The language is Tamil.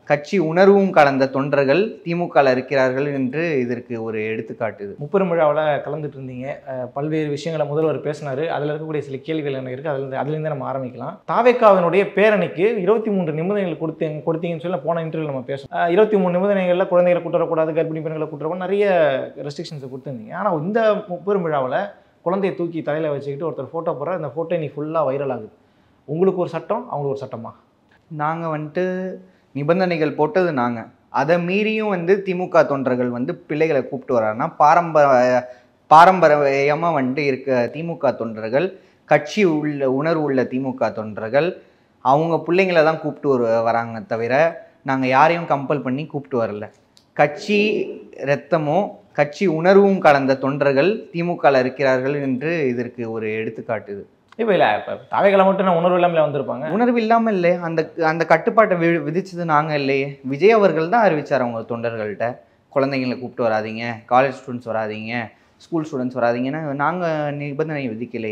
கட்சி உணர்வும் கலந்த தொண்டர்கள் திமுகவில் இருக்கிறார்கள் என்று இதற்கு ஒரு எடுத்துக்காட்டு. முப்பெரும் விழாவில் கலந்துட்டு இருந்தீங்க. பல்வேறு விஷயங்களை முதல்வர் பேசினார். அதில் இருக்கக்கூடிய சில கேள்விகள் எனக்கு இருக்குது. அதுலேருந்து நம்ம ஆரம்பிக்கலாம். தாவேக்காவினுடைய பேரணிக்கு 23 நிபந்தனைகள் கொடுத்தீங்கன்னு சொல்லி போன இன்டர்வியூ நம்ம பேசணும். 23 நிபந்தனைகளில் குழந்தைகளை கூட்டு வரக்கூடாது, கர்ப்பிணி பெண்களை கூட்டு வரக்கூடாது, நிறைய ரெஸ்ட்ரிக்ஷன்ஸை கொடுத்துருந்தீங்க. ஆனால் இந்த முப்பெரும் விழாவில் குழந்தையை தூக்கி தலையில் வச்சுக்கிட்டு ஒருத்தர் ஃபோட்டோ போடுற அந்த ஃபோட்டோ நீ ஃபுல்லாக வைரல் ஆகுது. உங்களுக்கு ஒரு சட்டம், அவங்களுக்கு ஒரு சட்டமா? நாங்கள் வந்துட்டு நிபந்தனைகள் போட்டது நாங்கள். அதை மீறியும் திமுக தொண்டர்கள் பிள்ளைகளை கூப்பிட்டு வராங்கன்னா பாரம்பரியமாக இருக்க திமுக தொண்டர்கள், கட்சி உணர்வு உள்ள திமுக தொண்டர்கள் அவங்க பிள்ளைங்களை தான் கூப்பிட்டு வராங்க தவிர நாங்கள் யாரையும் கம்பல் பண்ணி கூப்பிட்டு வரல. கட்சி இரத்தமும் கட்சி உணர்வும் கலந்த தொண்டர்கள் திமுகவில் இருக்கிறார்கள் என்று இதற்கு ஒரு எடுத்துக்காட்டு. இப்போ இல்லை, இப்போ தாவேக்கால மட்டும் நான் உணர்வு இல்லாமல் வந்திருப்பாங்க. உணர்வு இல்லாமல் இல்லை, அந்த கட்டுப்பாட்டை விதிச்சது நாங்கள் இல்லையே. விஜய் அவர்கள் தான் அறிவிச்சார் அவங்க தொண்டர்கள்ட்ட, குழந்தைங்களை கூப்பிட்டு வராதிங்க, காலேஜ் ஸ்டூடெண்ட்ஸ் வராதிங்க, ஸ்கூல் ஸ்டூடெண்ட்ஸ் வராதிங்கன்னா நாங்கள் நிபந்தனை விதிக்கலையே.